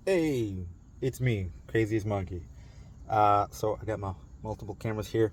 Hey, it's me, Craziest Monkey. So I got my multiple cameras here.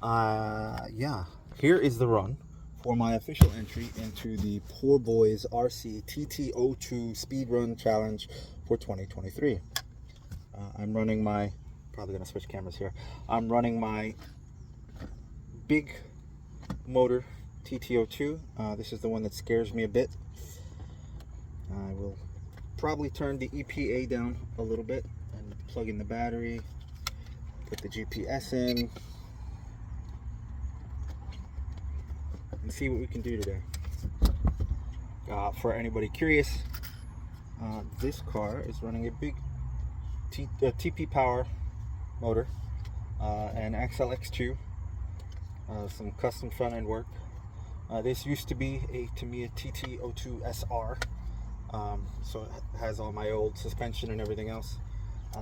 Yeah, here is the run for my official entry into the Poor Boys RC TT-02 Speedrun Challenge for 2023. I'm running my, probably gonna switch cameras here. I'm running my big motor TT-02. This is the one that scares me a bit. I will probably turn the EPA down a little bit and plug in the battery, put the GPS in, and see what we can do today. For anybody curious, this car is running a big TP Power motor, an XLX2, some custom front end work. This used to be a Tamiya TT-02 SR, so it has all my old suspension and everything else.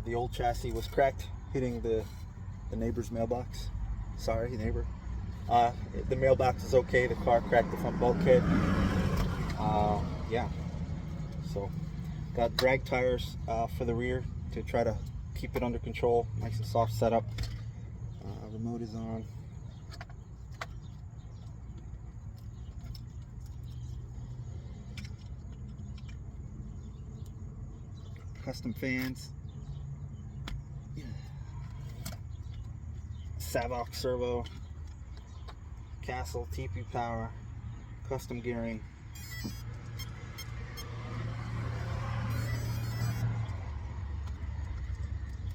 The old chassis was cracked, hitting the neighbor's mailbox. Sorry, neighbor. The mailbox is okay. The car cracked the front bulkhead. Yeah. So, got drag tires for the rear to try to keep it under control. Nice and soft setup. Remote is on. Custom fans. Savox servo. Castle TP Power. Custom gearing.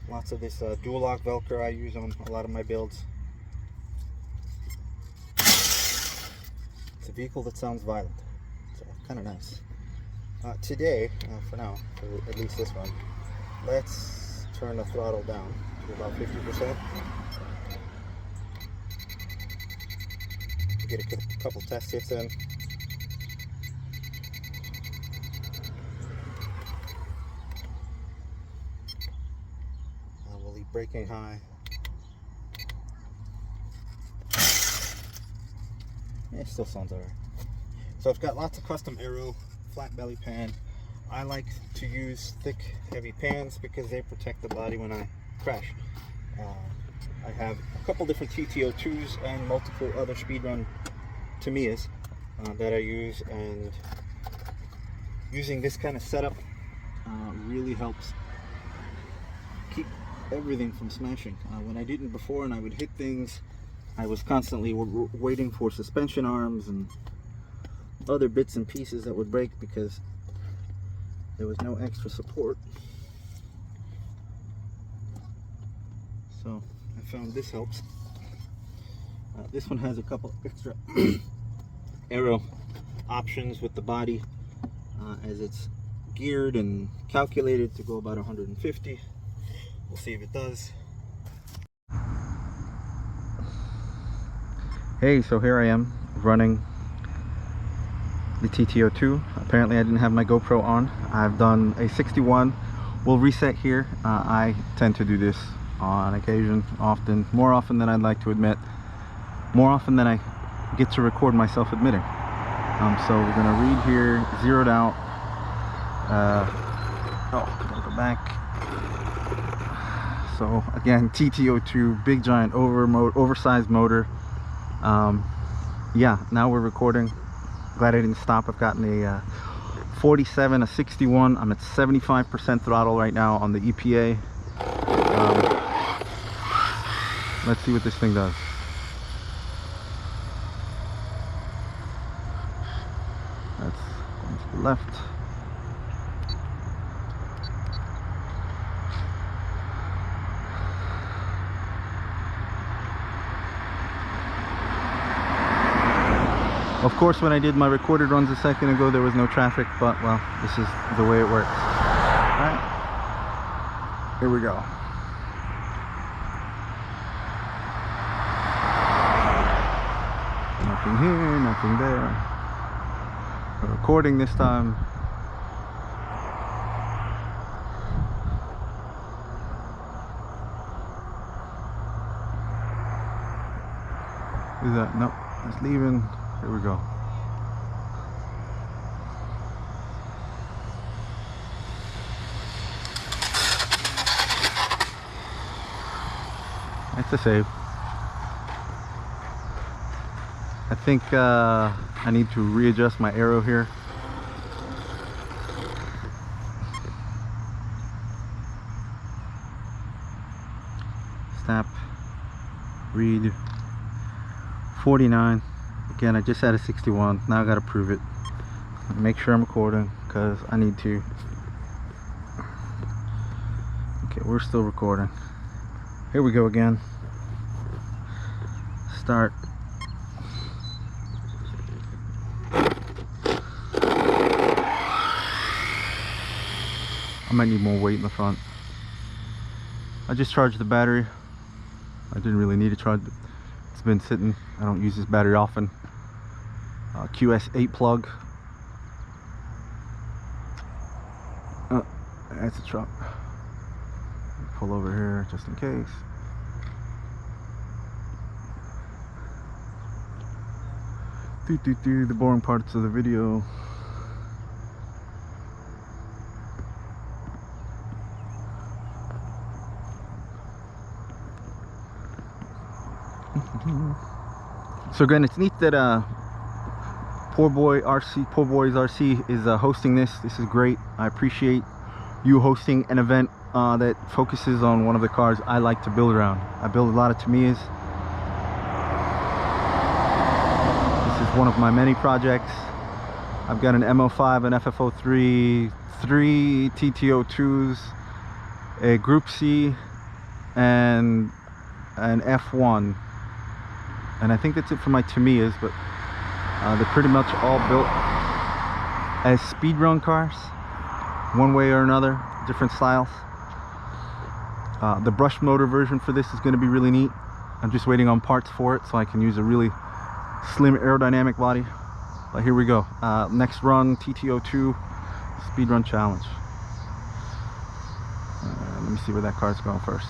Lots of this dual lock Velcro I use on a lot of my builds. It's a vehicle that sounds violent. So kind of nice. Today, for now, for at least this one, let's turn the throttle down to about 50%. Get a couple test hits in. We'll leave braking high. It still sounds alright. So I've got lots of custom aero, flat belly pan. I like to use thick, heavy pans because they protect the body when I crash. I have a couple different TT-02s and multiple other speedrun Tamiyas that I use, and using this kind of setup really helps keep everything from smashing. When I didn't before and I would hit things, I was constantly waiting for suspension arms and other bits and pieces that would break because there was no extra support. So I found this helps. This one has a couple extra aero options with the body, as it's geared and calculated to go about 150. We'll see if it does. Hey, so here I am running the TT-02. Apparently I didn't have my GoPro on. I've done a 61. We'll reset here. I tend to do this on occasion, more often than I'd like to admit, more often than I get to record myself admitting. So we're gonna read here, zeroed out. Gotta go back. So again, TT-02, big giant oversized motor. Yeah, now we're recording. Glad I didn't stop. I've gotten a 47, a 61. I'm at 75% throttle right now on the EPA. Let's see what this thing does. That's going to the left. Of course, when I did my recorded runs a second ago, there was no traffic, but well, this is the way it works. All right, here we go. Nothing here, nothing there. We're recording this time. Is that? Nope, it's leaving. Here we go. to save. I think I need to readjust my arrow here. Snap, read, 49. Again, I just had a 61. Now I gotta prove it. Make sure I'm recording because I need to. Okay, we're still recording. Here we go again. Start. I might need more weight in the front. I just charged the battery. I didn't really need to charge it. It's been sitting. I don't use this battery often. QS8 plug. That's a truck. Pull over here just in case. The boring parts of the video. So again, it's neat that Poor Boys RC is hosting this. This is great. I appreciate you hosting an event that focuses on one of the cars I like to build around. I build a lot of Tamiyas. This is one of my many projects. I've got an MO5, an FF03, 3 TT-02s, a Group C, and an F1. And I think that's it for my Tamiyas, but they're pretty much all built as speedrun cars, one way or another, different styles. The brush motor version for this is going to be really neat. I'm just waiting on parts for it so I can use a really slim aerodynamic body. But here we go. Next run, TT-02 Speedrun Challenge. Let me see where that car's going first.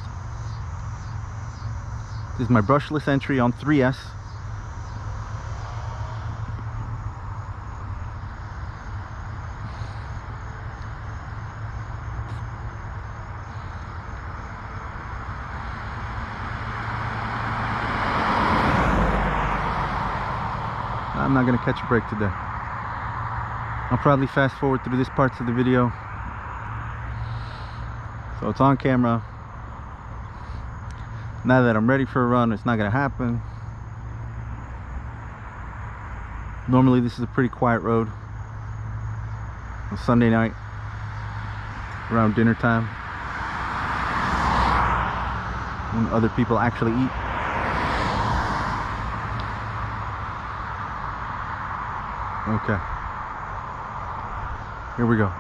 This is my brushless entry on 3S. I'm not going to catch a break today. I'll probably fast forward through this parts of the video. So it's on camera. Now that I'm ready for a run, it's not going to happen. Normally this is a pretty quiet road. On Sunday night, around dinner time, when other people actually eat. Okay, here we go.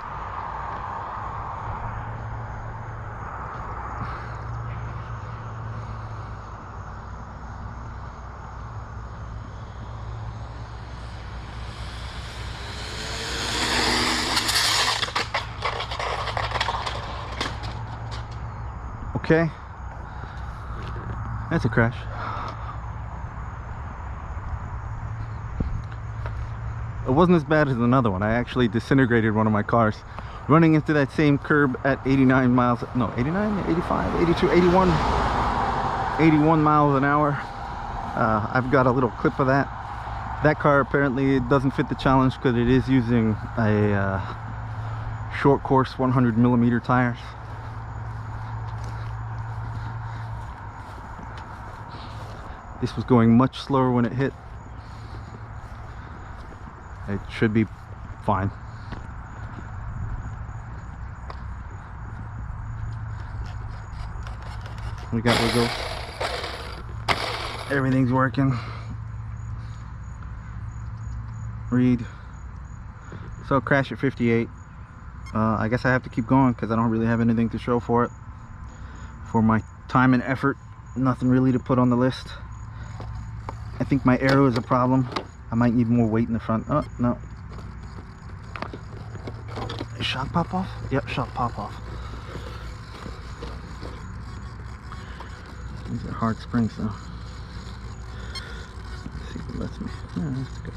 Okay, that's a crash. It wasn't as bad as another one. I actually disintegrated one of my cars running into that same curb at 89 miles, no, 89, 85, 82, 81 miles an hour. I've got a little clip of that. That car apparently doesn't fit the challenge because it is using a short course 100mm tires. This was going much slower when it hit. It should be fine. We got wiggle. Everything's working. Read. So crash at 58. I guess I have to keep going because I don't really have anything to show for it. For my time and effort, nothing really to put on the list. I think my arrow is a problem. I might need more weight in the front. Oh, no. Shock pop off? Yep, shock pop off. These are hard springs though. Let's see if it lets me. Yeah, that's good.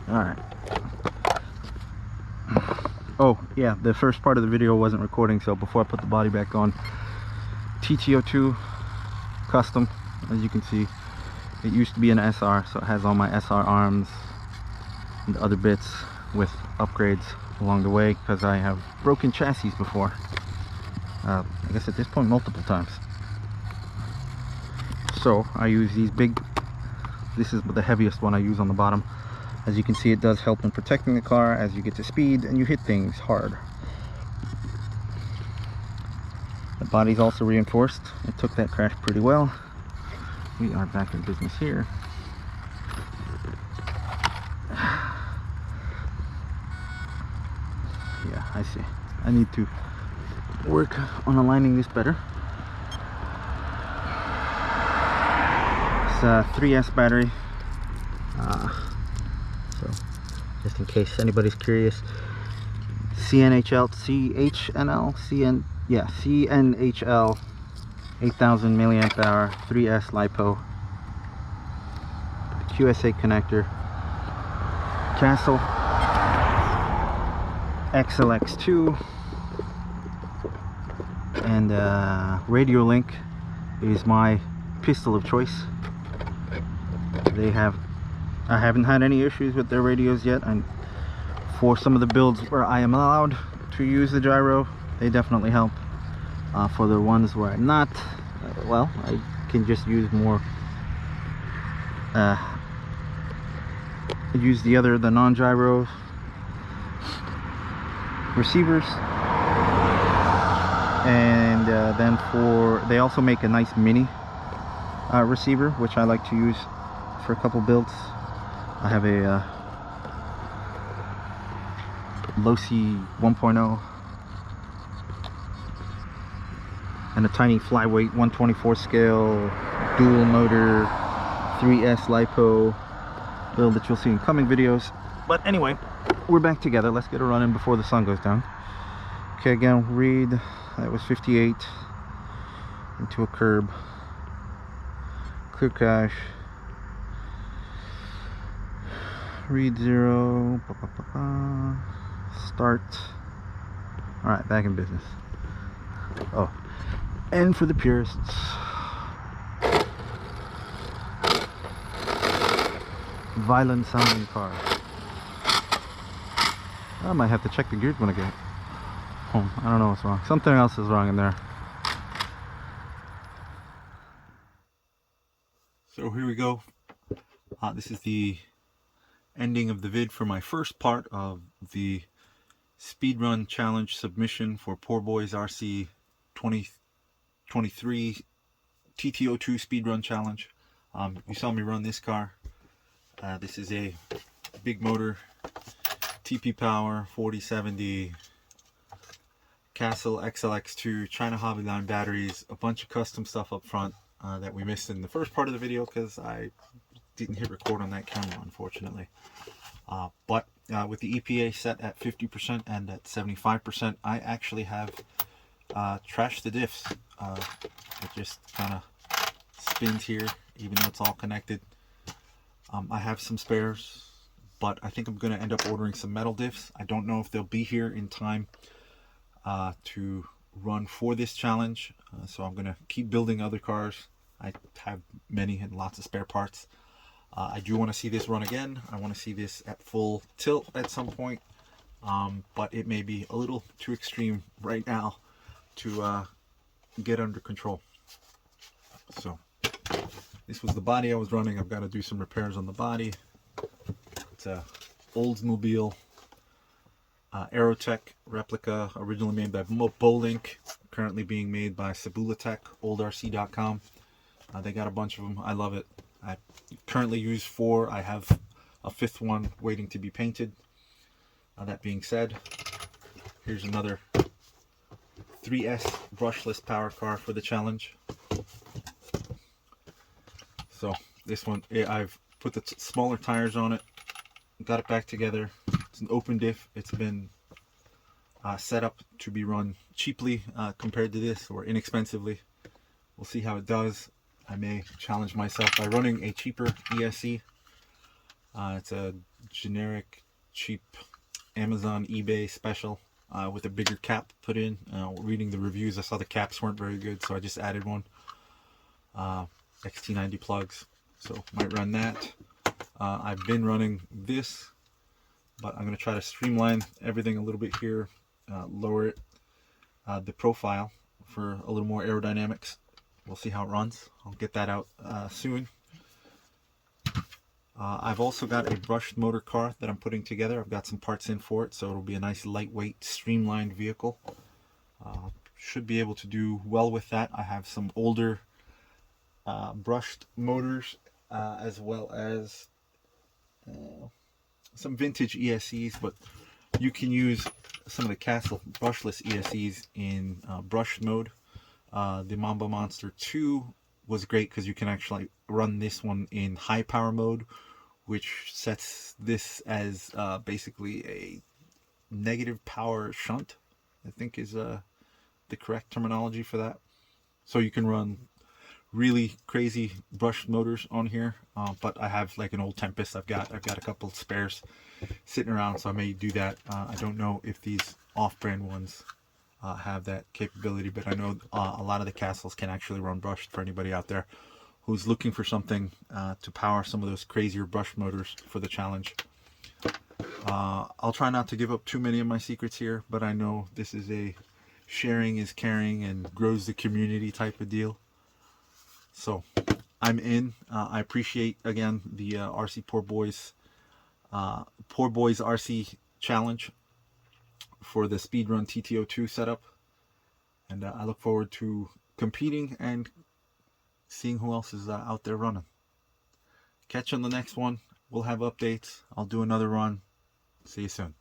Alright. Oh, yeah, the first part of the video wasn't recording, so before I put the body back on, TT-02 custom, as you can see, it used to be an SR, so it has all my SR arms and other bits with upgrades along the way, because I have broken chassis before. I guess at this point multiple times. So I use these big, this is the heaviest one I use on the bottom. As you can see, it does help in protecting the car as you get to speed and you hit things hard. The body's also reinforced. It took that crash pretty well. We are back in business here. Yeah, I see. I need to work on aligning this better. It's a 3S battery. So, just in case anybody's curious, CNHL 8000 milliamp hour 3S LiPo, QSA connector, Castle XLX2, and Radio Link is my pistol of choice. I haven't had any issues with their radios yet, and for some of the builds where I am allowed to use the gyro, they definitely help. For the ones where I'm not, well, I can just use more, use the non-gyro receivers. And then they also make a nice mini receiver, which I like to use for a couple builds. I have a Losi 1.0 and a tiny flyweight 124 scale dual motor 3S LiPo build that you'll see in coming videos. But anyway, we're back together. Let's get a run in before the sun goes down. Okay, again, read, that was 58 into a curb, clear cache, read 0, start. All right, back in business. Oh, and for the purists, violent sounding car. I might have to check the gears when I get home. I don't know what's wrong. Something else is wrong in there. So here we go. This is the ending of the vid for my first part of the speedrun challenge submission for Poor Boys RC 2023 TT-02 speedrun challenge. You saw me run this car. This is a big motor, TP Power 4070 Castle XLX2 China Hobbyline batteries, a bunch of custom stuff up front that we missed in the first part of the video because I didn't hit record on that camera, unfortunately. But with the EPA set at 50% and at 75%, I actually have trashed the diffs. It just kind of spins here, even though it's all connected. I have some spares, but I think I'm going to end up ordering some metal diffs. I don't know if they'll be here in time to run for this challenge, so I'm going to keep building other cars. I have many and lots of spare parts. I do want to see this run again. I want to see this at full tilt at some point, but it may be a little too extreme right now to get under control. So this was the body I was running. I've got to do some repairs on the body. It's a Oldsmobile Aerotech replica, originally made by Bolink, currently being made by Cebulatech, oldrac.com. They got a bunch of them. I love it. I currently use 4. I have a 5th one waiting to be painted. That being said, here's another 3S brushless power car for the challenge. So this one, I've put the smaller tires on it, got it back together. It's an open diff. It's been set up to be run cheaply compared to this, or inexpensively. We'll see how it does. I may challenge myself by running a cheaper ESC. It's a generic, cheap Amazon, eBay special with a bigger cap put in. Reading the reviews, I saw the caps weren't very good, so I just added one. XT90 plugs, so might run that. I've been running this, but I'm going to try to streamline everything a little bit here, lower it, the profile for a little more aerodynamics. We'll see how it runs. I'll get that out soon. I've also got a brushed motor car that I'm putting together. I've got some parts in for it, so it'll be a nice lightweight, streamlined vehicle. Should be able to do well with that. I have some older brushed motors as well as some vintage ESCs, but you can use some of the Castle brushless ESCs in brushed mode. The Mamba Monster 2 was great because you can actually run this one in high power mode, which sets this as basically a negative power shunt, I think is the correct terminology for that. So you can run really crazy brushed motors on here, but I have like an old Tempest. I've got a couple of spares sitting around, so I may do that. I don't know if these off-brand ones have that capability, but I know a lot of the Castles can actually run brushed for anybody out there who's looking for something to power some of those crazier brush motors for the challenge. I'll try not to give up too many of my secrets here, but I know this is a sharing is caring and grows the community type of deal. So I'm in. I appreciate again the RC Poor Boys RC challenge for the Speedrun TT-02 setup, and I look forward to competing and seeing who else is out there running. Catch you on the next one. We'll have updates. I'll do another run. See you soon.